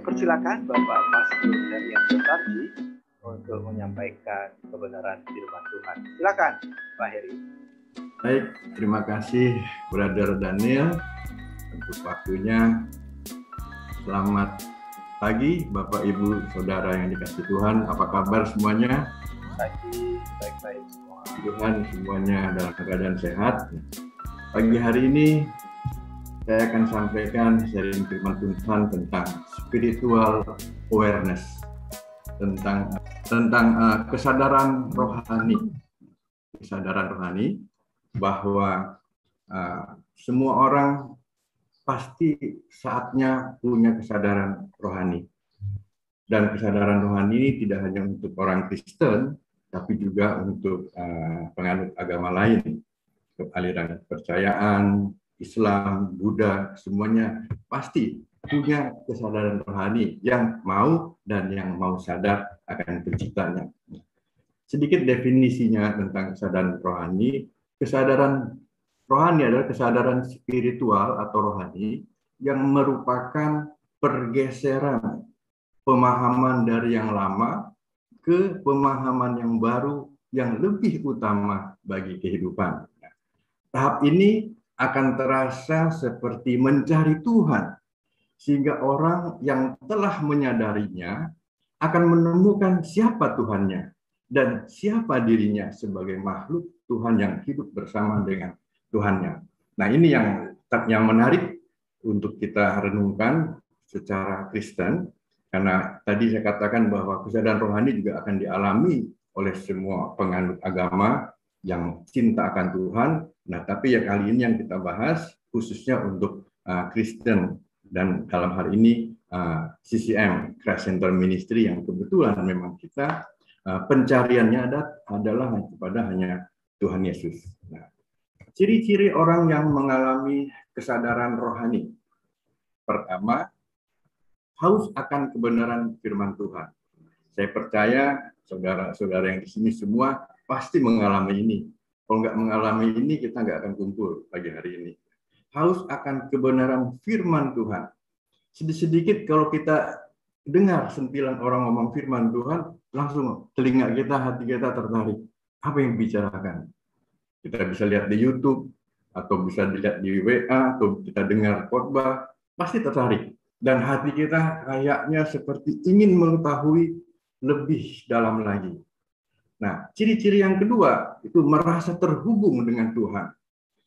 persilakan Bapak Pastor Herian Sutarji untuk menyampaikan kebenaran firman Tuhan. Silakan Pak Heri. Baik, terima kasih Brother Daniel untuk waktunya. Selamat pagi Bapak Ibu Saudara yang dikasihi Tuhan. Apa kabar semuanya? Pagi, baik-baik semua. Tuhan semuanya dalam keadaan sehat. Pagi hari ini saya akan sampaikan sharing firman Tuhan tentang spiritual awareness, tentang kesadaran rohani bahwa semua orang pasti saatnya punya kesadaran rohani. Dan kesadaran rohani ini tidak hanya untuk orang Kristen, tapi juga untuk penganut agama lain, aliran kepercayaan, Islam, Buddha, semuanya pasti punya kesadaran rohani yang mau dan yang mau sadar akan penciptanya. Sedikit definisinya tentang kesadaran rohani. Kesadaran rohani adalah kesadaran spiritual atau rohani yang merupakan pergeseran pemahaman dari yang lama ke pemahaman yang baru yang lebih utama bagi kehidupan. Tahap ini akan terasa seperti mencari Tuhan, sehingga orang yang telah menyadarinya akan menemukan siapa Tuhannya dan siapa dirinya sebagai makhluk Tuhan yang hidup bersama dengan Tuhannya. Nah, ini yang menarik untuk kita renungkan secara Kristen, karena tadi saya katakan bahwa kesadaran rohani juga akan dialami oleh semua penganut agama yang cinta akan Tuhan. Nah, tapi ya kali ini yang kita bahas khususnya untuk Kristen, dan dalam hal ini CCM, Christ Center Ministry, yang kebetulan memang kita pencariannya adalah kepada hanya Tuhan Yesus. Nah, ciri-ciri orang yang mengalami kesadaran rohani. Pertama, haus akan kebenaran firman Tuhan. Saya percaya saudara-saudara yang di sini semua pasti mengalami ini. Kalau nggak mengalami ini, kita nggak akan kumpul pagi hari ini. Haus akan kebenaran firman Tuhan. Sedikit-sedikit kalau kita dengar sentilan orang ngomong firman Tuhan, langsung telinga kita, hati kita tertarik. Apa yang dibicarakan? Kita bisa lihat di YouTube, atau bisa dilihat di WA, atau kita dengar khotbah, pasti tertarik. Dan hati kita kayaknya seperti ingin mengetahui lebih dalam lagi. Nah, ciri-ciri yang kedua itu merasa terhubung dengan Tuhan.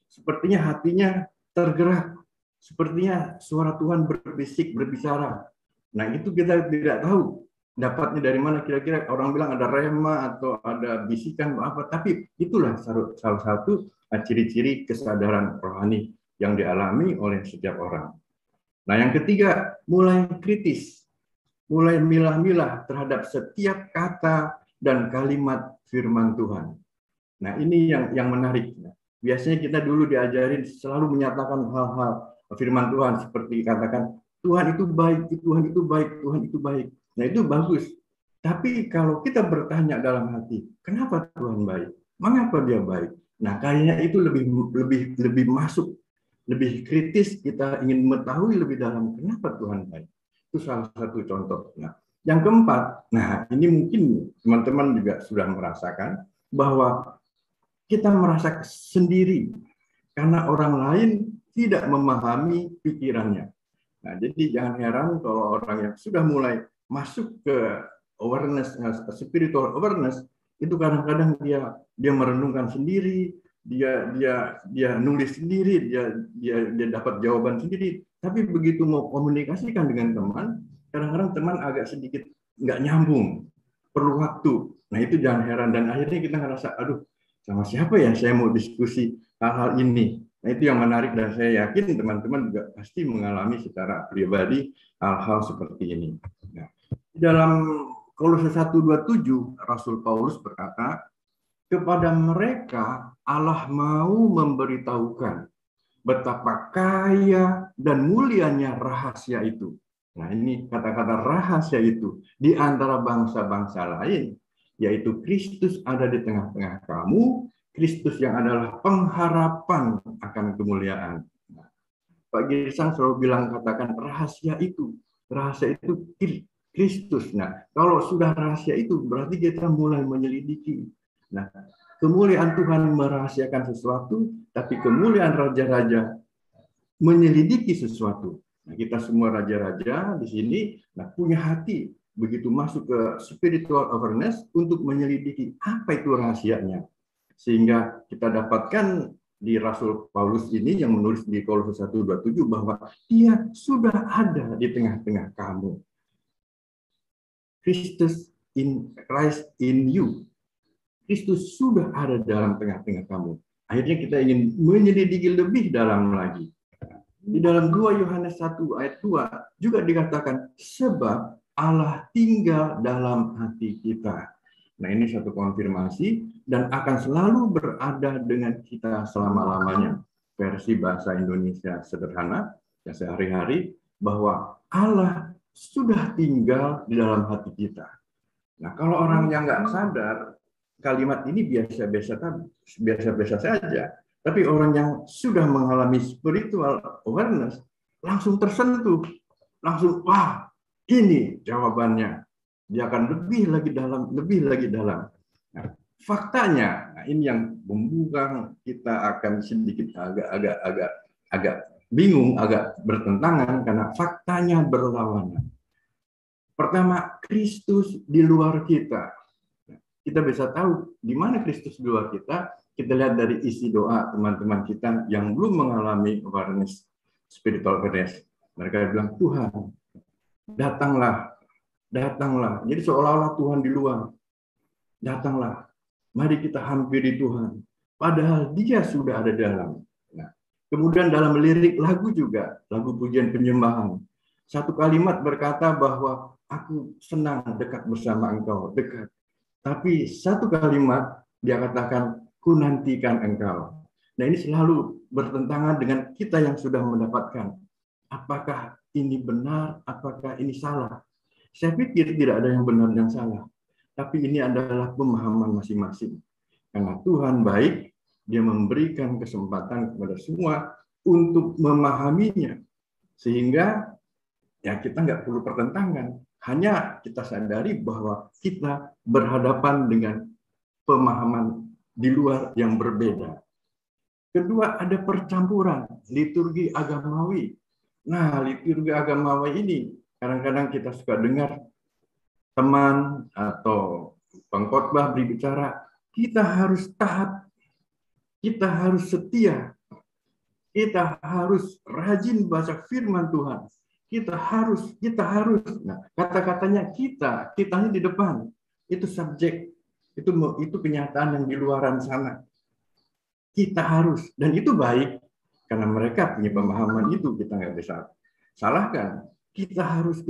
Sepertinya hatinya tergerak, sepertinya suara Tuhan berbisik, berbicara. Nah, itu kita tidak tahu dapatnya dari mana. Kira-kira orang bilang ada rema atau ada bisikan apa, tapi itulah salah satu ciri-ciri kesadaran rohani yang dialami oleh setiap orang. Nah, yang ketiga, mulai kritis, mulai milah-milah terhadap setiap kata dan kalimat firman Tuhan. Nah, ini yang menarik. Biasanya kita dulu diajarin selalu menyatakan hal-hal firman Tuhan, seperti katakan, Tuhan itu baik, Tuhan itu baik, Tuhan itu baik. Nah, itu bagus. Tapi kalau kita bertanya dalam hati, kenapa Tuhan baik? Mengapa dia baik? Nah, kayaknya itu lebih masuk, lebih kritis. Kita ingin mengetahui lebih dalam kenapa Tuhan baik. Itu salah satu contoh. Nah, yang keempat, nah ini mungkin teman-teman juga sudah merasakan bahwa kita merasa sendiri karena orang lain tidak memahami pikirannya. Nah, jadi jangan heran kalau orang yang sudah mulai masuk ke awareness, spiritual awareness, itu kadang-kadang dia merenungkan sendiri, dia nulis sendiri, dia dapat jawaban sendiri. Tapi begitu mau komunikasikan dengan teman, kadang-kadang teman agak sedikit nggak nyambung, perlu waktu. Nah, itu jangan heran, dan akhirnya kita ngerasa, aduh, sama siapa ya saya mau diskusi hal-hal ini. Nah, itu yang menarik, dan saya yakin teman-teman juga pasti mengalami secara pribadi hal-hal seperti ini. Nah, dalam Kolose 1:27, Rasul Paulus berkata, kepada mereka Allah mau memberitahukan betapa kaya dan mulianya rahasia itu. Nah, ini kata-kata rahasia itu di antara bangsa-bangsa lain, yaitu Kristus ada di tengah-tengah kamu, Kristus yang adalah pengharapan akan kemuliaan. Nah, Pak Girsang selalu bilang, katakan rahasia itu. Rahasia itu Kristus. Nah, kalau sudah rahasia itu berarti kita mulai menyelidiki. Nah, kemuliaan Tuhan merahasiakan sesuatu, tapi kemuliaan raja-raja menyelidiki sesuatu. Nah, kita semua raja-raja di sini punya hati begitu masuk ke spiritual awareness untuk menyelidiki apa itu rahasianya. Sehingga kita dapatkan di Rasul Paulus ini yang menulis di Kolose 1:27 bahwa dia sudah ada di tengah-tengah kamu. Christ in you. Kristus sudah ada dalam tengah-tengah kamu. Akhirnya kita ingin menyelidiki lebih dalam lagi. Di dalam 2 Yohanes 1 ayat 2 juga dikatakan sebab Allah tinggal dalam hati kita. Nah, ini satu konfirmasi dan akan selalu berada dengan kita selama-lamanya. Versi bahasa Indonesia sederhana ya sehari-hari bahwa Allah sudah tinggal di dalam hati kita. Nah, kalau orang yang nggak sadar, kalimat ini biasa-biasa saja. Tapi orang yang sudah mengalami spiritual awareness langsung tersentuh, langsung wah ini jawabannya. Dia akan lebih lagi dalam. Nah, faktanya, nah ini yang membuka kita akan sedikit agak bingung, agak bertentangan karena faktanya berlawanan. Pertama, Kristus di luar kita. Kita bisa tahu di mana Kristus di luar kita. Kita lihat dari isi doa teman-teman kita yang belum mengalami awareness, spiritual awareness. Mereka bilang, Tuhan, datanglah. Jadi seolah-olah Tuhan di luar. Datanglah. Mari kita hampiri Tuhan. Padahal dia sudah ada dalam. Nah, kemudian dalam lirik lagu juga, lagu pujian penyembahan. Satu kalimat berkata bahwa aku senang dekat bersama engkau, dekat. Tapi satu kalimat dia katakan, ku nantikan engkau. Nah ini selalu bertentangan dengan kita yang sudah mendapatkan. Apakah ini benar, apakah ini salah? Saya pikir tidak ada yang benar dan salah. Tapi ini adalah pemahaman masing-masing. Karena Tuhan baik, dia memberikan kesempatan kepada semua untuk memahaminya. Sehingga ya kita nggak perlu pertentangan. Hanya kita sadari bahwa kita berhadapan dengan pemahaman di luar yang berbeda. Kedua, ada percampuran liturgi agamawi. Nah, liturgi agamawi ini kadang-kadang kita suka dengar teman atau pengkhotbah berbicara, kita harus taat, kita harus setia, kita harus rajin baca firman Tuhan. Kita harus. Nah, kata-katanya kitanya di depan. Itu subjek. Itu kenyataan yang di luaran sana. Kita harus, dan itu baik karena mereka punya pemahaman itu, kita nggak bisa salahkan. Kita harus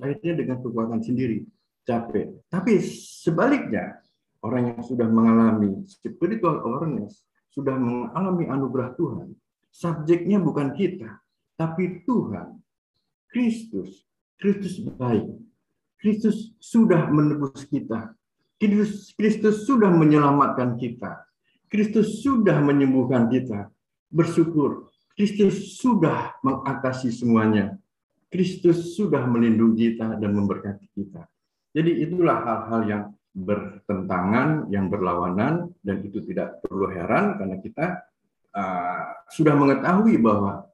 akhirnya dengan kekuatan sendiri capek. Tapi sebaliknya orang yang sudah mengalami spiritual awareness, sudah mengalami anugerah Tuhan, subjeknya bukan kita, tapi Tuhan, Kristus baik. Kristus sudah menebus kita. Kristus sudah menyelamatkan kita. Kristus sudah menyembuhkan kita. Bersyukur. Kristus sudah mengatasi semuanya. Kristus sudah melindungi kita dan memberkati kita. Jadi itulah hal-hal yang bertentangan, yang berlawanan, dan itu tidak perlu heran karena kita sudah mengetahui bahwa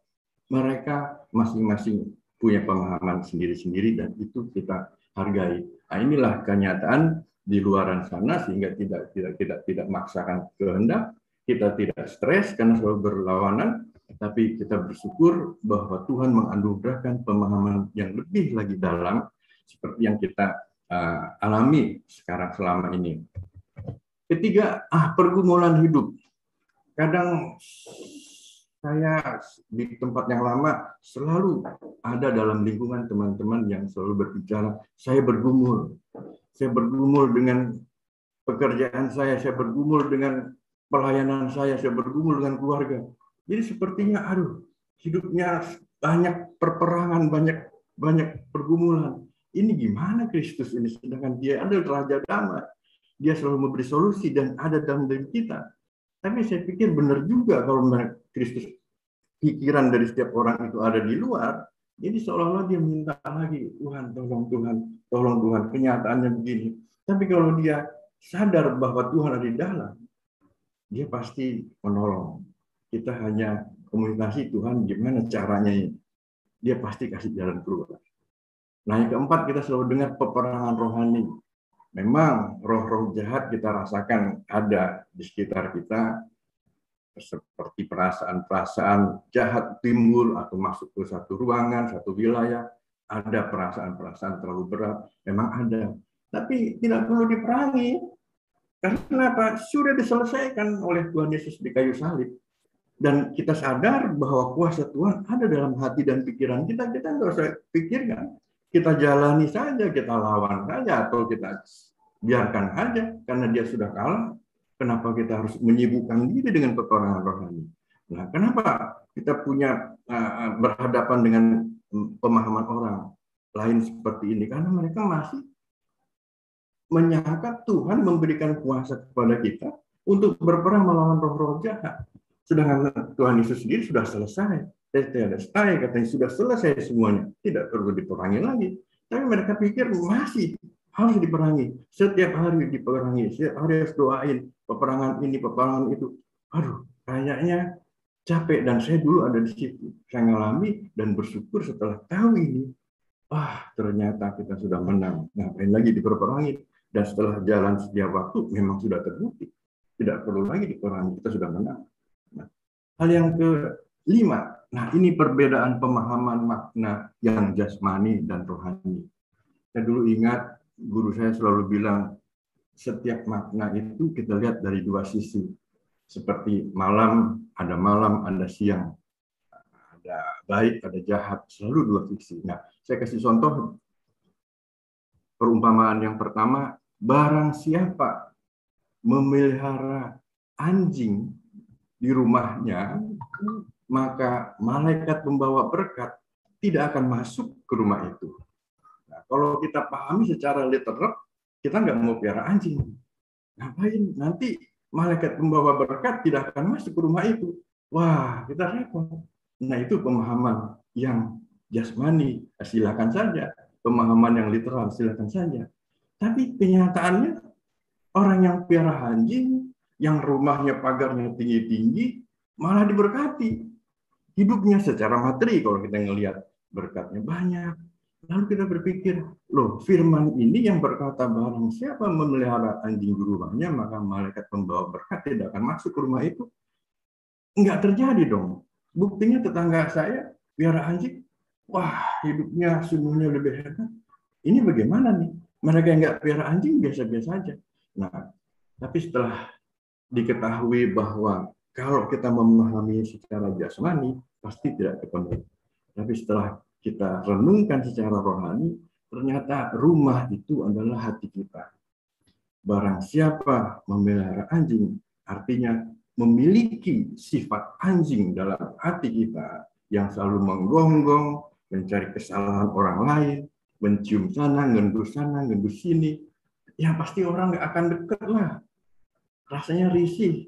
mereka masing-masing punya pemahaman sendiri-sendiri dan itu kita hargai. Nah, inilah kenyataan di luaran sana sehingga tidak maksakan kehendak, kita tidak stres karena selalu berlawanan, tapi kita bersyukur bahwa Tuhan menganugerahkan pemahaman yang lebih lagi dalam seperti yang kita alami sekarang selama ini. Ketiga, pergumulan hidup. Kadang saya di tempat yang lama selalu ada dalam lingkungan teman-teman yang selalu berbicara, saya bergumul dengan pekerjaan saya bergumul dengan pelayanan saya bergumul dengan keluarga. Jadi sepertinya, hidupnya banyak perperangan, banyak pergumulan. Ini gimana Kristus ini? Sedangkan dia adalah Raja Damai. Dia selalu memberi solusi dan ada dalam diri kita. Tapi saya pikir benar juga kalau Kristus, pikiran dari setiap orang itu ada di luar, Jadi seolah-olah dia minta lagi, Tuhan, tolong Tuhan, kenyataannya begini. Tapi kalau dia sadar bahwa Tuhan ada di dalam, dia pasti menolong. Kita hanya komunikasi, Tuhan gimana caranya ini. Dia pasti kasih jalan keluar. Nah, yang keempat, kita selalu dengar peperangan rohani. Memang roh-roh jahat kita rasakan ada di sekitar kita, seperti perasaan-perasaan jahat timbul atau masuk ke satu ruangan, satu wilayah, ada perasaan-perasaan terlalu berat, memang ada. Tapi tidak perlu diperangi. Karena apa? Sudah diselesaikan oleh Tuhan Yesus di kayu salib. Dan kita sadar bahwa kuasa Tuhan ada dalam hati dan pikiran kita. Kita nggak usah pikirkan. Kita jalani saja, kita lawan saja, atau kita biarkan saja. Karena dia sudah kalah. Kenapa kita harus menyibukkan diri dengan peperangan rohani? Nah, kenapa kita punya berhadapan dengan pemahaman orang lain seperti ini? Karena mereka masih menyangka Tuhan memberikan kuasa kepada kita untuk berperang melawan roh-roh jahat. Sedangkan Tuhan Yesus sendiri sudah selesai. Tetelestai katanya sudah selesai semuanya. Tidak perlu diperangi lagi. Tapi mereka pikir masih harus diperangi. Setiap hari diperangi. Setiap hari harus doain. Peperangan ini, peperangan itu. Aduh, kayaknya capek. Dan saya dulu ada di situ. Saya ngalami dan bersyukur setelah tahu ini. Wah, ternyata kita sudah menang. Ngapain lagi diperperangi? Dan setelah jalan setiap waktu memang sudah terbukti. Tidak perlu lagi diperangi. Kita sudah menang. Nah, hal yang kelima, nah ini perbedaan pemahaman makna yang jasmani dan rohani. Saya dulu ingat guru saya selalu bilang setiap makna itu kita lihat dari dua sisi. Seperti malam, ada siang. Ada baik, ada jahat, selalu dua sisi. Nah, saya kasih contoh perumpamaan yang pertama, barang siapa memelihara anjing di rumahnya, maka malaikat pembawa berkat tidak akan masuk ke rumah itu. Nah, kalau kita pahami secara literal, kita nggak mau piara anjing. Ngapain? Nanti malaikat pembawa berkat tidak akan masuk ke rumah itu. Wah, kita repot. Nah, itu pemahaman yang jasmani, silakan saja. Pemahaman yang literal, silakan saja. Tapi kenyataannya, orang yang piara anjing, yang rumahnya pagarnya tinggi-tinggi, malah diberkati. Hidupnya secara materi, kalau kita ngelihat berkatnya banyak. Lalu kita berpikir, loh firman ini yang berkata barang siapa memelihara anjing di rumahnya, maka malaikat pembawa berkat tidak akan masuk ke rumah itu. Enggak terjadi dong. Buktinya tetangga saya piara anjing, wah hidupnya sungguhnya lebih hebat. Ini bagaimana nih? Mereka yang enggak piara anjing biasa-biasa aja. Nah, tapi setelah diketahui bahwa kalau kita memahami secara jasmani, pasti tidak ketemu. Tapi setelah kita renungkan secara rohani, ternyata rumah itu adalah hati kita. Barang siapa memelihara anjing, artinya memiliki sifat anjing dalam hati kita yang selalu menggonggong, mencari kesalahan orang lain, mencium sana, ngendus sini, ya pasti orang nggak akan dekat lah. Rasanya risih.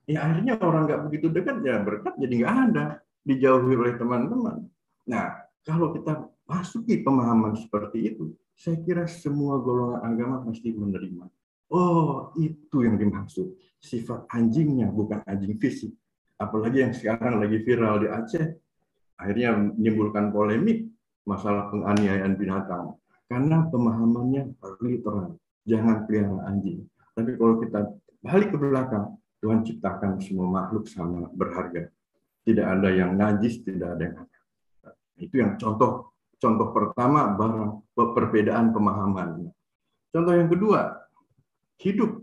Ya akhirnya orang nggak begitu dekat, ya berkat jadi nggak ada. Dijauhi oleh teman-teman. Nah, kalau kita masuki pemahaman seperti itu, saya kira semua golongan agama pasti menerima. Oh, itu yang dimaksud. Sifat anjingnya, bukan anjing fisik. Apalagi yang sekarang lagi viral di Aceh. Akhirnya menimbulkan polemik masalah penganiayaan binatang. Karena pemahamannya literal. Jangan pelihara anjing. Tapi kalau kita balik ke belakang, Tuhan ciptakan semua makhluk sama berharga. Tidak ada yang najis, tidak ada yang aneh. Itu yang contoh pertama, perbedaan pemahaman. Contoh yang kedua, hidup.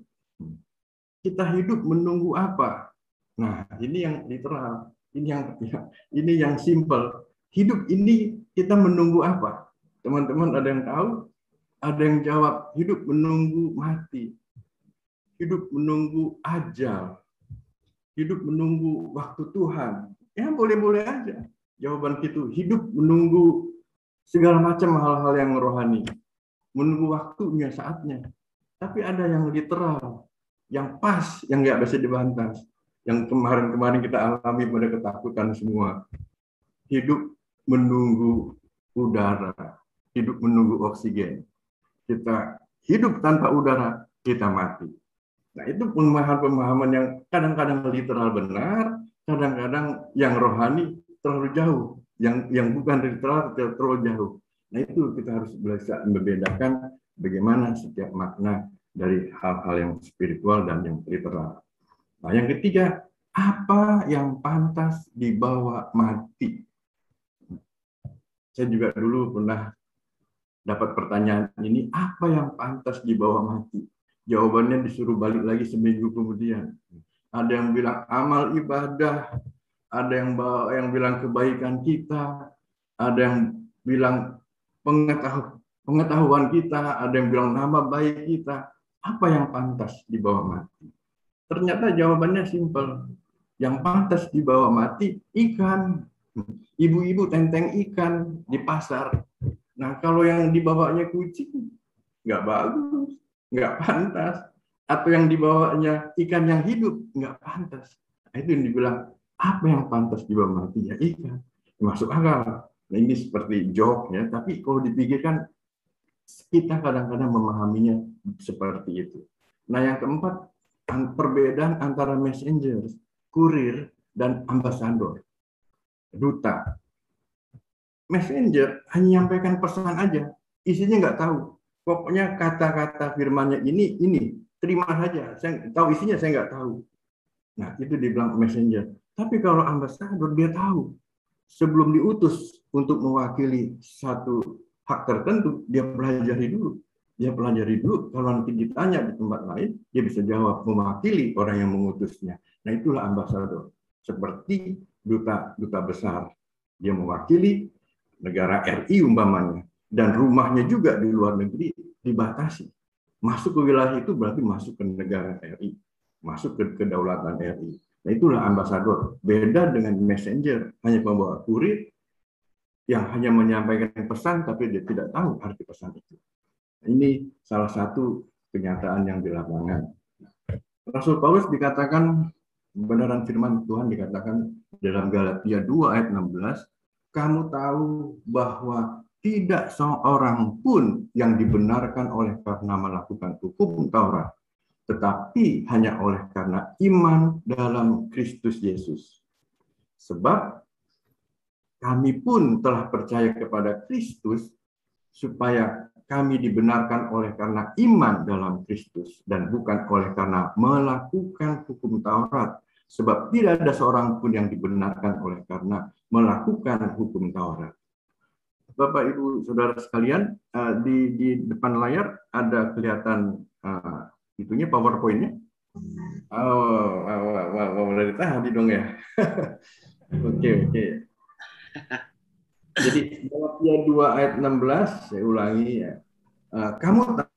Kita hidup menunggu apa? Nah, ini yang literal, ini yang simple. Hidup ini kita menunggu apa? Teman-teman ada yang tahu? Ada yang jawab, hidup menunggu mati. Hidup menunggu ajal. Hidup menunggu waktu Tuhan. Ya boleh-boleh aja. Jawaban itu, hidup menunggu segala macam hal-hal yang rohani. Menunggu waktunya, saatnya. Tapi ada yang literal, yang pas, yang nggak bisa dibantah. Yang kemarin-kemarin kita alami pada ketakutan semua. Hidup menunggu udara, hidup menunggu oksigen. Kita hidup tanpa udara, kita mati. Nah, itu pemahaman-pemahaman yang kadang-kadang literal benar, kadang-kadang yang rohani terlalu jauh, yang bukan literal terlalu jauh. Nah, itu kita harus bisa membedakan bagaimana setiap makna dari hal-hal yang spiritual dan yang literal. Nah, yang ketiga, apa yang pantas dibawa mati? Saya juga dulu pernah dapat pertanyaan ini, apa yang pantas dibawa mati? Jawabannya disuruh balik lagi seminggu kemudian. Ada yang bilang amal ibadah, ada yang bilang kebaikan kita, ada yang bilang pengetahuan kita, ada yang bilang nama baik kita. Apa yang pantas dibawa mati? Ternyata jawabannya simpel. Yang pantas dibawa mati ikan. Ibu-ibu tenteng ikan di pasar. Nah, kalau yang dibawanya kucing, nggak bagus, nggak pantas. Atau yang dibawanya ikan yang hidup, nggak pantas. Nah, itu yang dibilang, apa yang pantas dibawa mati? Ya ikan. Masuk akal. Nah, ini seperti joke ya, tapi kalau dipikirkan, kita kadang-kadang memahaminya seperti itu. Nah, yang keempat, perbedaan antara messenger, kurir, dan ambasador, duta. Messenger hanya menyampaikan pesan aja, isinya nggak tahu. Pokoknya kata-kata firmannya ini, terima saja. Saya tahu isinya, saya nggak tahu. Nah, itu dibilang messenger. Tapi kalau ambasador, dia tahu. Sebelum diutus untuk mewakili satu hak tertentu, dia pelajari dulu. Dia pelajari dulu, kalau nanti ditanya di tempat lain, dia bisa jawab mewakili orang yang mengutusnya. Nah, itulah ambasador. Seperti duta besar. Dia mewakili negara RI umpamanya, dan rumahnya juga di luar negeri dibatasi. Masuk ke wilayah itu berarti masuk ke negara RI, masuk ke kedaulatan RI. Nah, itulah ambasador. Beda dengan messenger, hanya membawa kurir yang hanya menyampaikan pesan tapi dia tidak tahu arti pesan itu. Ini salah satu kenyataan yang di lapangan. Rasul Paulus dikatakan, kebenaran firman Tuhan dikatakan dalam Galatia 2 ayat 16, kamu tahu bahwa tidak seorang pun yang dibenarkan oleh karena melakukan hukum Taurat, tetapi hanya oleh karena iman dalam Kristus Yesus. Sebab kami pun telah percaya kepada Kristus supaya kami dibenarkan oleh karena iman dalam Kristus dan bukan oleh karena melakukan hukum Taurat. Sebab tidak ada seorang pun yang dibenarkan oleh karena melakukan hukum Taurat. Bapak, Ibu, Saudara sekalian, di depan layar ada kelihatan itunya PowerPoint-nya. Dari tadi dong ya. Oke. Jadi Galatia 2 ayat 16, saya ulangi ya. Kamu tak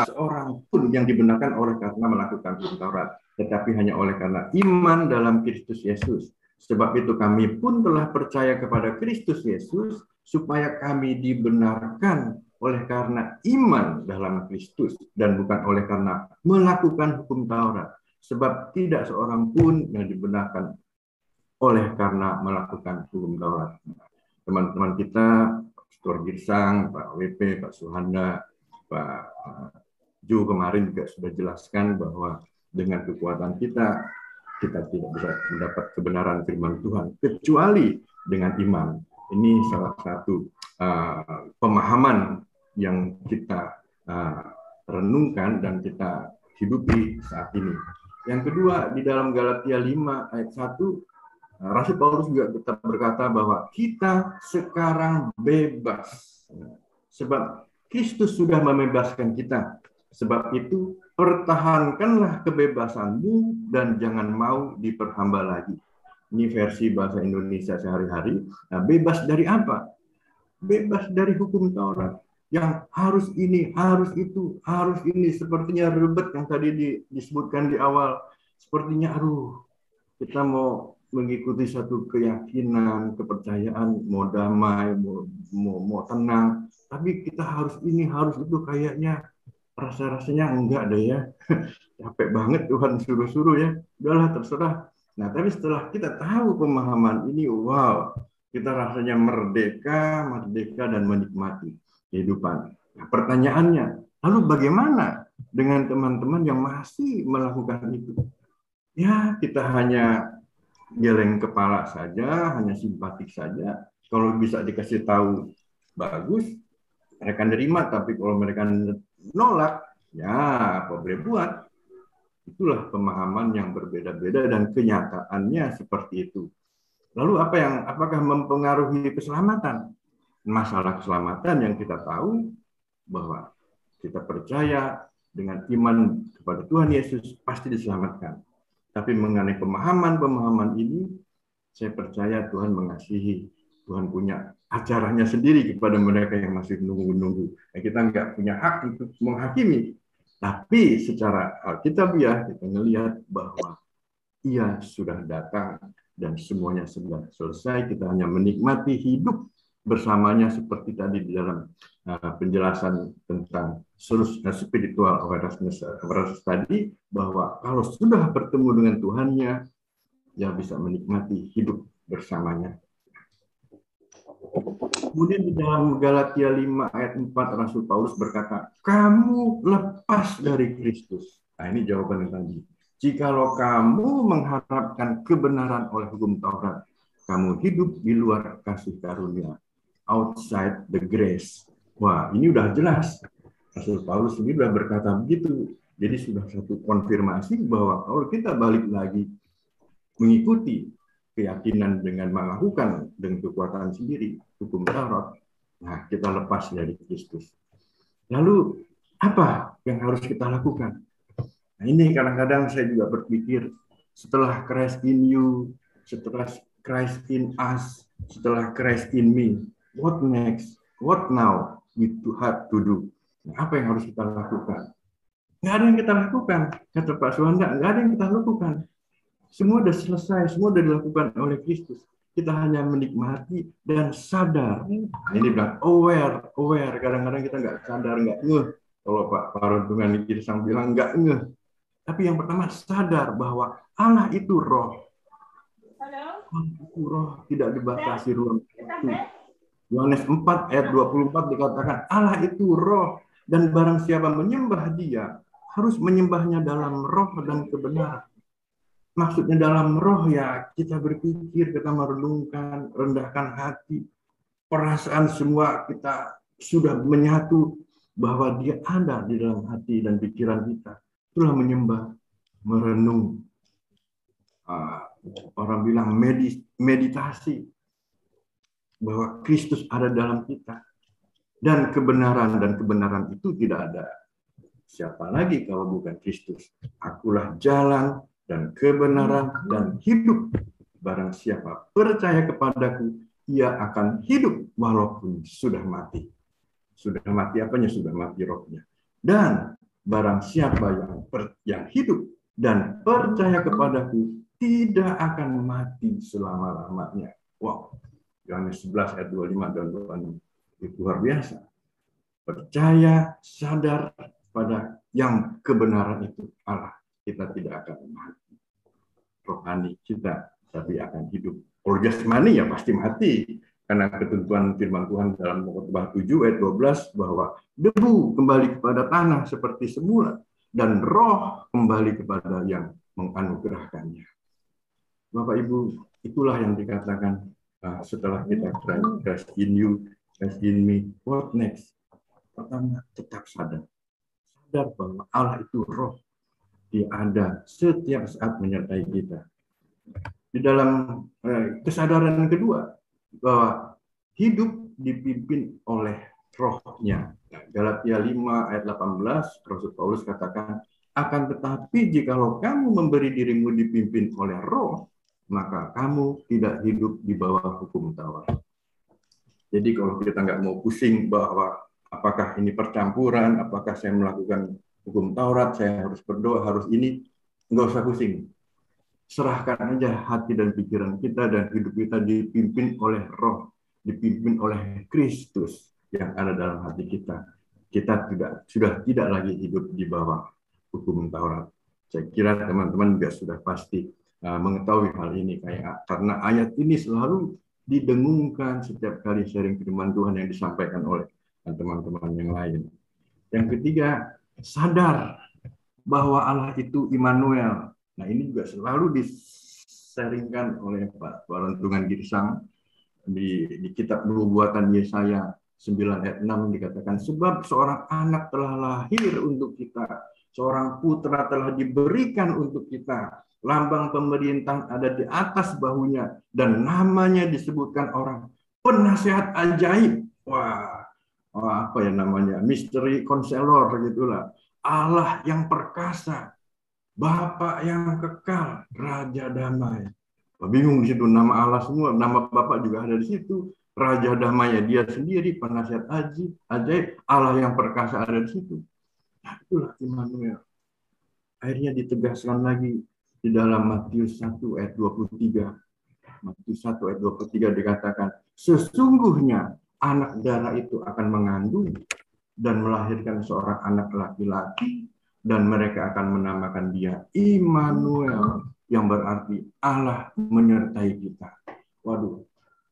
seorang pun yang dibenarkan oleh karena melakukan hukum Taurat, tetapi hanya oleh karena iman dalam Kristus Yesus. Sebab itu kami pun telah percaya kepada Kristus Yesus supaya kami dibenarkan oleh karena iman dalam Kristus dan bukan oleh karena melakukan hukum Taurat. Sebab tidak seorang pun yang dibenarkan oleh karena melakukan hukum Taurat. Teman-teman kita, Pastor Girsang, Pak WP, Pak Suhanda, Pak Ju kemarin juga sudah jelaskan bahwa dengan kekuatan kita tidak bisa mendapat kebenaran firman Tuhan kecuali dengan iman. Ini salah satu pemahaman yang kita renungkan dan kita hidupi saat ini. Yang kedua, di dalam Galatia 5 ayat 1, Rasul Paulus juga tetap berkata bahwa kita sekarang bebas. Sebab Kristus sudah membebaskan kita. Sebab itu, pertahankanlah kebebasanmu dan jangan mau diperhamba lagi. Ini versi bahasa Indonesia sehari-hari. Nah, bebas dari apa? Bebas dari hukum Taurat. Yang harus ini, harus itu, harus ini. Sepertinya ribet yang tadi disebutkan di awal. Sepertinya, kita mau mengikuti satu keyakinan, kepercayaan, mau damai, mau tenang. Tapi kita harus ini, harus itu, kayaknya rasa-rasanya enggak deh ya. Capek banget Tuhan suruh-suruh ya. Udahlah terserah. Nah, tapi setelah kita tahu pemahaman ini, wow, kita rasanya merdeka, dan menikmati kehidupan. Nah, pertanyaannya, lalu bagaimana dengan teman-teman yang masih melakukan itu? Ya, kita hanya geleng kepala saja, hanya simpatik saja. Kalau bisa dikasih tahu, bagus, mereka nerima. Tapi kalau mereka nolak, ya apa boleh buat. Itulah pemahaman yang berbeda-beda dan kenyataannya seperti itu. Lalu apakah mempengaruhi keselamatan? Masalah keselamatan yang kita tahu bahwa kita percaya dengan iman kepada Tuhan Yesus pasti diselamatkan. Tapi mengenai pemahaman ini, saya percaya Tuhan mengasihi. Tuhan punya acaranya sendiri kepada mereka yang masih menunggu-nunggu. Kita nggak punya hak untuk menghakimi. Tapi secara alkitabiah kita melihat bahwa Ia sudah datang dan semuanya sudah selesai. Kita hanya menikmati hidup bersamanya seperti tadi di dalam penjelasan tentang spiritual awareness tadi, bahwa kalau sudah bertemu dengan Tuhannya, ya bisa menikmati hidup bersamanya. Kemudian di dalam Galatia 5 ayat 4 Rasul Paulus berkata, kamu lepas dari Kristus. Nah, ini jawaban yang tadi. Jikalau kamu mengharapkan kebenaran oleh hukum Taurat, kamu hidup di luar kasih karunia, outside the grace. Wah, ini udah jelas. Rasul Paulus ini sudah berkata begitu. Jadi sudah satu konfirmasi bahwa kalau kita balik lagi mengikuti keyakinan dengan melakukan dengan kekuatan sendiri hukum Taurat, nah kita lepas dari Kristus. Lalu apa yang harus kita lakukan? Nah, ini kadang-kadang saya juga berpikir, setelah Christ in you, setelah Christ in us, setelah Christ in me, what next? What now we have to do? Nah, apa yang harus kita lakukan? Nggak ada yang kita lakukan, kata Pak Suwanda, nggak ada yang kita lakukan. Semua sudah selesai, semua sudah dilakukan oleh Kristus. Kita hanya menikmati dan sadar. Ini bilang aware. Kadang-kadang kita nggak sadar, nggak ngeh. Kalau Pak Paruntungan di sang bilang nggak ngeh. Tapi yang pertama sadar bahwa Allah itu roh. Allah itu roh, tidak dibatasi ruang waktu. Yohanes 4 ayat 24 dikatakan Allah itu roh, dan barang siapa menyembah Dia harus menyembahnya dalam roh dan kebenaran. Maksudnya dalam roh ya kita berpikir, kita merenungkan, rendahkan hati, perasaan semua kita sudah menyatu bahwa Dia ada di dalam hati dan pikiran kita. Itulah menyembah, merenung. Orang bilang meditasi bahwa Kristus ada dalam kita. Dan kebenaran itu tidak ada siapa lagi kalau bukan Kristus. Akulah jalan dan kebenaran dan hidup. Barang siapa percaya kepadaku, ia akan hidup walaupun sudah mati. Sudah mati apanya? Sudah mati rohnya. Dan barang siapa yang hidup dan percaya kepadaku, tidak akan mati selama-lamanya. Wow. Yohanes 11 ayat 25 dan 26. Itu luar biasa. Percaya, sadar pada yang kebenaran itu Allah. Kita tidak akan mati. Rohani kita, tapi akan hidup. Kalau jasmani ya pasti mati. Karena ketentuan firman Tuhan dalam Khotbah 7 ayat 12 bahwa debu kembali kepada tanah seperti semula dan roh kembali kepada yang menganugerahkannya. Bapak Ibu, itulah yang dikatakan setelah kita Christ in you, Christ in me, what next? Pertama, tetap sadar bahwa Allah itu roh. Dia ada setiap saat menyertai kita. Di dalam kesadaran kedua, bahwa hidup dipimpin oleh rohnya. Galatia 5 ayat 18, Rasul Paulus katakan, akan tetapi jikalau kamu memberi dirimu dipimpin oleh roh, maka kamu tidak hidup di bawah hukum Taurat. Jadi kalau kita nggak mau pusing bahwa apakah ini percampuran, apakah saya melakukan hukum Taurat, saya harus berdoa, harus ini, nggak usah pusing. Serahkan aja hati dan pikiran kita dan hidup kita dipimpin oleh roh, dipimpin oleh Kristus yang ada dalam hati kita. Kita sudah tidak lagi hidup di bawah hukum Taurat. Saya kira teman-teman juga sudah pasti mengetahui hal ini, karena ayat ini selalu didengungkan setiap kali sharing firman Tuhan yang disampaikan oleh teman-teman yang lain. Yang ketiga, sadar bahwa Allah itu Immanuel. Nah, ini juga selalu disaringkan oleh Pak Rentungan Girsang di kitab Nubuatan Yesaya 9 ayat 6 dikatakan, sebab seorang anak telah lahir untuk kita, seorang putra telah diberikan untuk kita, lambang pemerintahan ada di atas bahunya, dan namanya disebutkan orang penasehat ajaib. Wah, apa ya namanya, misteri konselor gitulah, Allah yang perkasa, Bapa yang kekal, Raja damai. Bingung di situ, nama Allah semua, nama Bapa juga ada di situ. Raja damai, dia sendiri, penasihat ajaib, Allah yang perkasa ada di situ. Nah, itulah Immanuel. Akhirnya ditegaskan lagi di dalam Matius 1 ayat 23. Matius 1 ayat 23 dikatakan, sesungguhnya anak darah itu akan mengandung dan melahirkan seorang anak laki-laki, dan mereka akan menamakan dia Immanuel, yang berarti Allah menyertai kita. Waduh,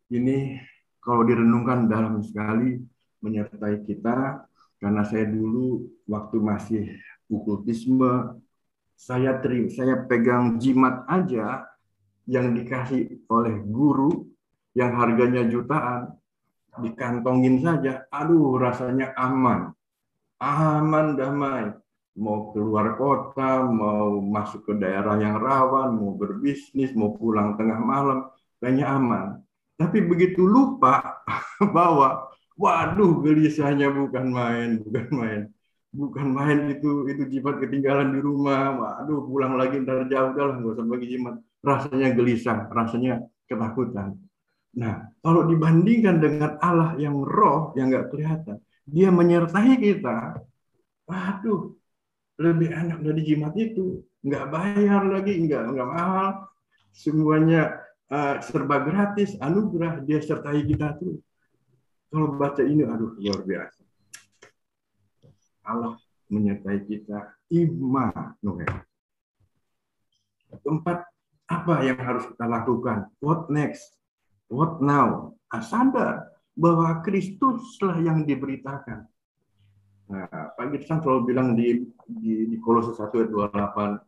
ini kalau direnungkan dalam sekali, menyertai kita, karena saya dulu waktu masih okultisme, saya pegang jimat aja yang dikasih oleh guru yang harganya jutaan, dikantongin saja, aduh rasanya aman, damai. Mau keluar kota, mau masuk ke daerah yang rawan, mau berbisnis, mau pulang tengah malam, kayaknya aman. Tapi begitu lupa bahwa, waduh, gelisahnya bukan main. Bukan main, itu jimat ketinggalan di rumah. Waduh, pulang lagi ntar jauh, dah lah, nggak usah bagi jimat. Rasanya gelisah, rasanya ketakutan. Nah, kalau dibandingkan dengan Allah yang roh, yang nggak kelihatan, dia menyertai kita, waduh, lebih enak dari jimat itu. Nggak bayar lagi, nggak mahal. Semuanya serba gratis, anugerah, dia sertai kita tuh. Kalau baca ini, aduh, luar biasa. Allah menyertai kita, Immanuel. Keempat, apa yang harus kita lakukan? What next? What now? Sadar bahwa Kristuslah yang diberitakan. Nah, Pak Girsang selalu bilang di Kolose 1 ayat 28,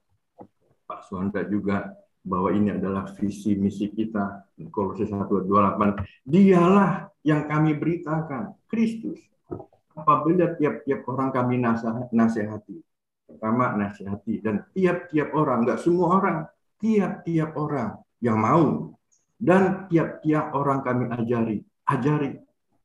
Pak Suhanda juga, bahwa ini adalah visi misi kita. Kolose 1 ayat 28, dialah yang kami beritakan, Kristus. Apabila tiap-tiap orang kami nasihati. Pertama, nasihati. Dan tiap-tiap orang, enggak semua orang, tiap-tiap orang yang mau. Dan tiap-tiap orang kami ajari.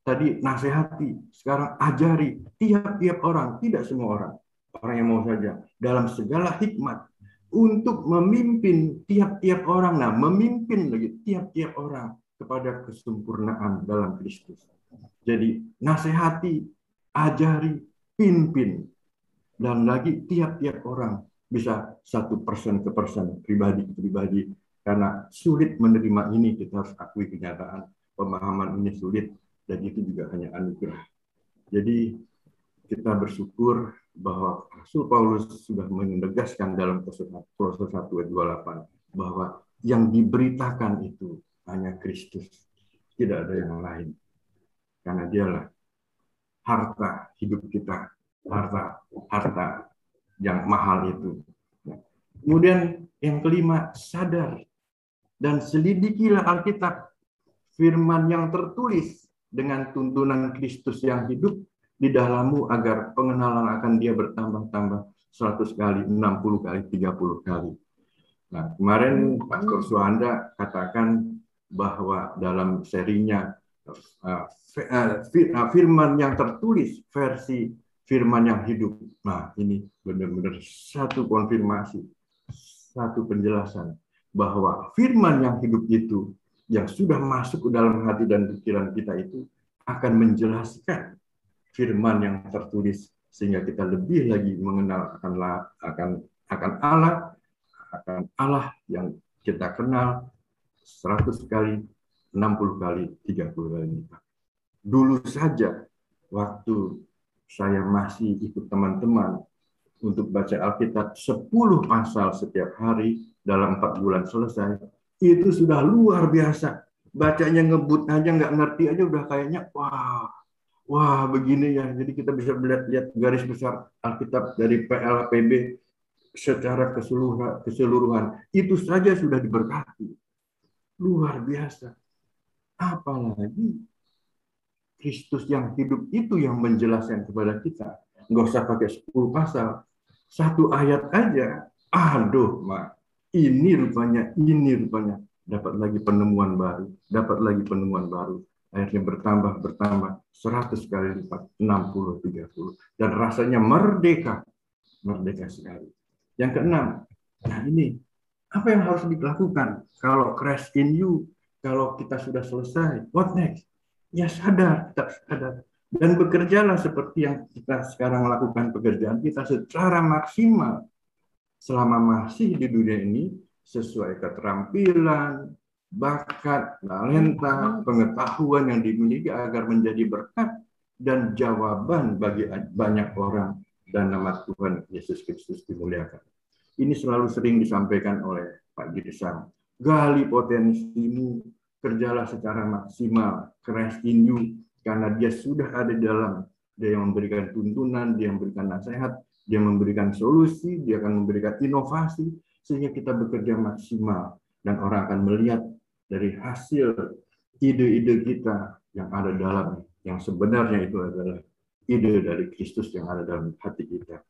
Tadi nasihati, sekarang ajari tiap-tiap orang, tidak semua orang yang mau saja, dalam segala hikmat untuk memimpin tiap-tiap orang, memimpin lagi tiap-tiap orang kepada kesempurnaan dalam Kristus. Jadi nasihati, ajari, pimpin, dan lagi tiap-tiap orang bisa satu person ke person, pribadi ke pribadi, karena sulit menerima ini, kita harus akui kenyataan, pemahaman ini sulit. Dan itu juga hanya anugerah. Jadi kita bersyukur bahwa Rasul Paulus sudah menegaskan dalam Kolose 1 ayat 28 bahwa yang diberitakan itu hanya Kristus, tidak ada yang lain. Karena dialah harta hidup kita, harta yang mahal itu. Kemudian yang kelima, sadar dan selidikilah Alkitab, firman yang tertulis dengan tuntunan Kristus yang hidup di dalammu, agar pengenalan akan dia bertambah-tambah 100 kali, 60 kali, 30 kali. Nah, kemarin Pastor Suhanda katakan bahwa dalam serinya firman yang tertulis versi firman yang hidup. Nah, ini benar-benar satu konfirmasi, satu penjelasan bahwa firman yang hidup itu yang sudah masuk ke dalam hati dan pikiran kita itu akan menjelaskan firman yang tertulis, sehingga kita lebih lagi mengenal akan Allah yang kita kenal 100 kali, 60 kali, 30 kali lipat. Dulu saja waktu saya masih ikut teman-teman untuk baca Alkitab 10 pasal setiap hari dalam 4 bulan selesai, itu sudah luar biasa. bacanya ngebut aja, nggak ngerti aja udah kayaknya wah begini ya. Jadi kita bisa lihat garis besar Alkitab dari PLPB secara keseluruhan. Itu saja sudah diberkati. Luar biasa. Apalagi Kristus yang hidup itu yang menjelaskan kepada kita. Nggak usah pakai 10 pasal. Satu ayat aja. Aduh, Mak. Ini rupanya. Dapat lagi penemuan baru. Akhirnya bertambah. 100 kali lipat. 60, 30. Dan rasanya merdeka. Merdeka sekali. Yang keenam. Nah ini. Apa yang harus dilakukan? Kalau crash in you. Kalau kita sudah selesai. What next? Ya sadar. Dan bekerjalah seperti yang kita sekarang lakukan pekerjaan kita secara maksimal selama masih di dunia ini sesuai keterampilan, bakat, talenta, pengetahuan yang dimiliki agar menjadi berkat dan jawaban bagi banyak orang dan nama Tuhan Yesus Kristus dimuliakan. Ini selalu sering disampaikan oleh Pak Gidesan. Gali potensimu, kerjalah secara maksimal, crash in you, karena dia sudah ada di dalam. Dia yang memberikan tuntunan, dia yang memberikan nasihat, dia memberikan solusi, dia akan memberikan inovasi, sehingga kita bekerja maksimal. Dan orang akan melihat dari hasil ide-ide kita yang ada dalam, yang sebenarnya itu adalah ide dari Kristus yang ada dalam hati kita.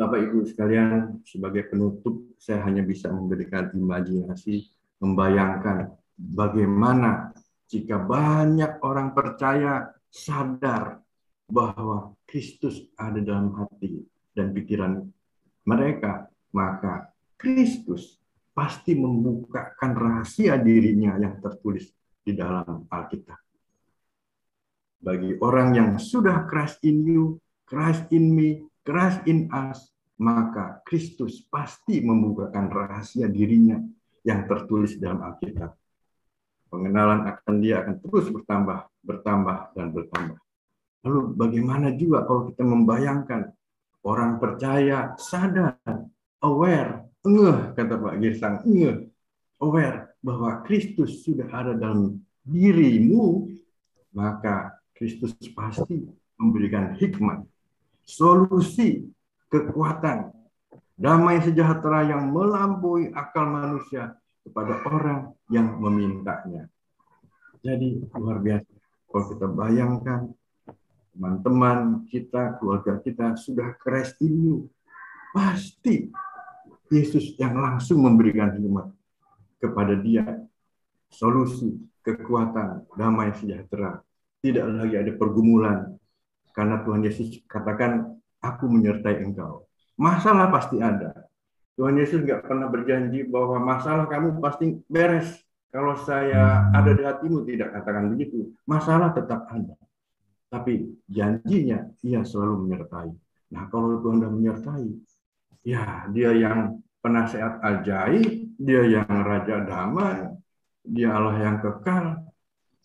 Bapak Ibu sekalian, sebagai penutup, saya hanya bisa memberikan imajinasi, membayangkan bagaimana jika banyak orang percaya, sadar bahwa Kristus ada dalam hati dan pikiran mereka, maka Kristus pasti membukakan rahasia dirinya yang tertulis di dalam Alkitab. Bagi orang yang sudah Christ in you, Christ in me, Christ in us, maka Kristus pasti membukakan rahasia dirinya yang tertulis dalam Alkitab. Pengenalan akan dia akan terus bertambah, dan bertambah. Lalu bagaimana juga kalau kita membayangkan orang percaya, sadar, aware, kata Pak Girsang, aware bahwa Kristus sudah ada dalam dirimu, maka Kristus pasti memberikan hikmat, solusi, kekuatan, damai sejahtera yang melampaui akal manusia kepada orang yang memintanya. Jadi luar biasa. Kalau kita bayangkan teman-teman kita, keluarga kita sudah Christ in you, pasti Yesus yang langsung memberikan hikmat kepada dia, solusi, kekuatan, damai sejahtera. Tidak lagi ada pergumulan, karena Tuhan Yesus katakan, aku menyertai engkau. Masalah pasti ada. Tuhan Yesus nggak pernah berjanji bahwa masalah kamu pasti beres. Kalau saya ada di hatimu, tidak katakan begitu. Masalah tetap ada. Tapi janjinya, ia selalu menyertai. Nah, kalau Tuhan sudah menyertai, ya dia yang penasehat ajaib, dia yang raja damai, dia Allah yang kekal,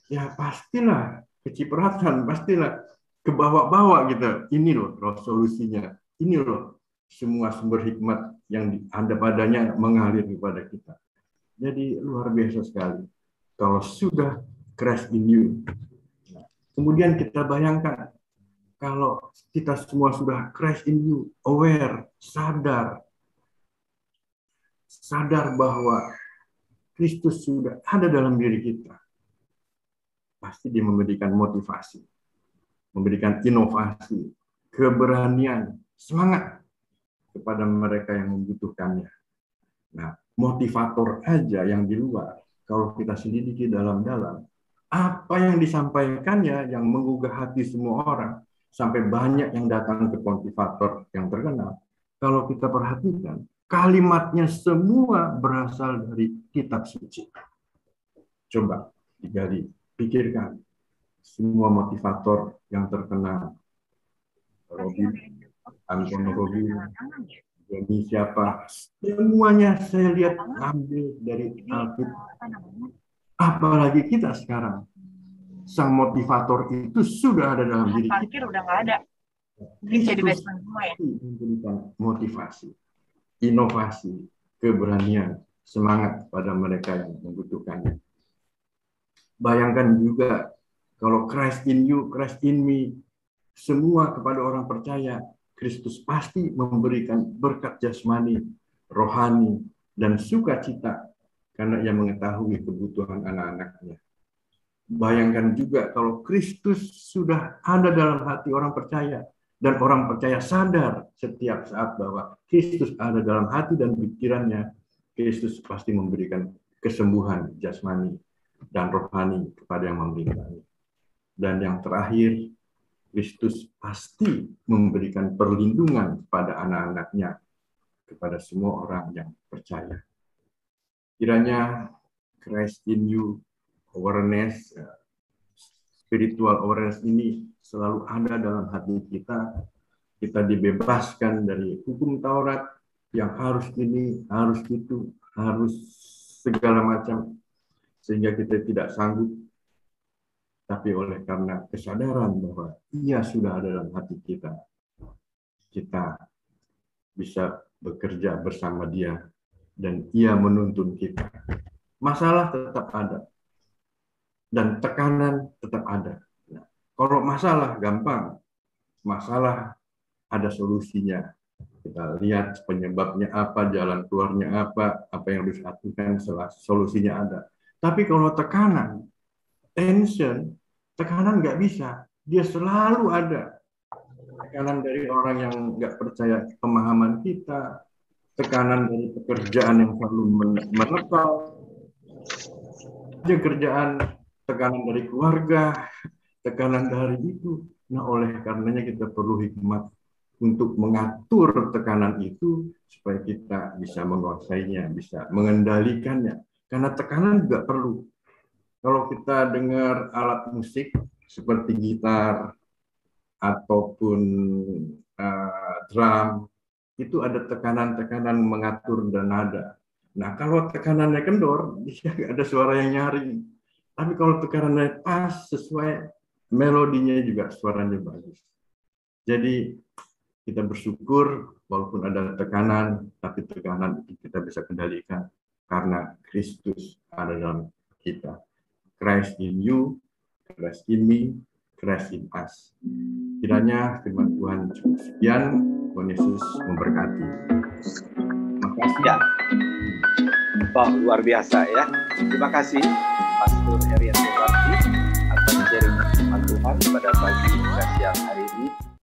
ya pastilah kecipratan, pastilah kebawa-bawa gitu. Ini loh solusinya. Ini loh semua sumber hikmat yang ada padanya mengalir kepada kita. Jadi luar biasa sekali. Kalau sudah Christ in you. Kemudian kita bayangkan kalau kita semua sudah Christ in you, aware, sadar bahwa Kristus sudah ada dalam diri kita. Pasti dia memberikan motivasi, memberikan inovasi, keberanian, semangat kepada mereka yang membutuhkannya. Nah, motivator aja yang di luar, kalau kita selidiki dalam-dalam, apa yang disampaikannya yang menggugah hati semua orang, sampai banyak yang datang ke motivator yang terkenal. Kalau kita perhatikan, kalimatnya semua berasal dari kitab suci. Coba digali, pikirkan semua motivator yang terkenal. Anthony Robbins, jadi siapa? Semuanya saya lihat ambil dari Alkitab. Apalagi kita sekarang, sang motivator itu sudah ada dalam diri kita. Udah nggak ada. Jadi basement semua ya. Memberikan motivasi, inovasi, keberanian, semangat pada mereka yang membutuhkannya. Bayangkan juga kalau Christ in you, Christ in me, semua kepada orang percaya, Kristus pasti memberikan berkat jasmani, rohani, dan sukacita karena ia mengetahui kebutuhan anak-anaknya. Bayangkan juga kalau Kristus sudah ada dalam hati orang percaya, dan orang percaya sadar setiap saat bahwa Kristus ada dalam hati dan pikirannya, Kristus pasti memberikan kesembuhan jasmani dan rohani kepada yang memerintahnya. Dan yang terakhir, Kristus pasti memberikan perlindungan kepada anak-anaknya, kepada semua orang yang percaya. Kiranya Christ in you awareness, spiritual awareness ini selalu ada dalam hati kita. Kita dibebaskan dari hukum Taurat yang harus ini, harus itu, harus segala macam, sehingga kita tidak sanggup. Tapi oleh karena kesadaran bahwa Ia sudah ada dalam hati kita, kita bisa bekerja bersama Dia dan Ia menuntun kita. Masalah tetap ada dan tekanan tetap ada. Nah, kalau masalah gampang, masalah ada solusinya. Kita lihat penyebabnya apa, jalan keluarnya apa yang harus dilakukan, solusinya ada. Tapi kalau tekanan, tension, tekanan nggak bisa. Dia selalu ada. Tekanan dari orang yang nggak percaya pemahaman kita, tekanan dari pekerjaan yang selalu menekal, kerjaan, tekanan dari keluarga, tekanan dari itu. Nah, oleh karenanya kita perlu hikmat untuk mengatur tekanan itu supaya kita bisa menguasainya, bisa mengendalikannya. Karena tekanan juga perlu. Kalau kita dengar alat musik seperti gitar ataupun drum, itu ada tekanan-tekanan mengatur dan nada. Nah, kalau tekanannya kendor, dia nggak ada suara yang nyaring. Tapi kalau tekanannya pas, sesuai, melodinya juga suaranya bagus. Jadi, kita bersyukur walaupun ada tekanan, tapi tekanan itu kita bisa kendalikan karena Kristus ada dalam kita. Christ in you, Christ in me, Christ in us. Kiranya firman Tuhan cukup sekian. Tuhan Yesus memberkati. Terima kasih. Ya. Wah, luar biasa ya. Terima kasih Pastor Herianto Bakti atas sharing firman Tuhan pada pagi dan siang hari ini.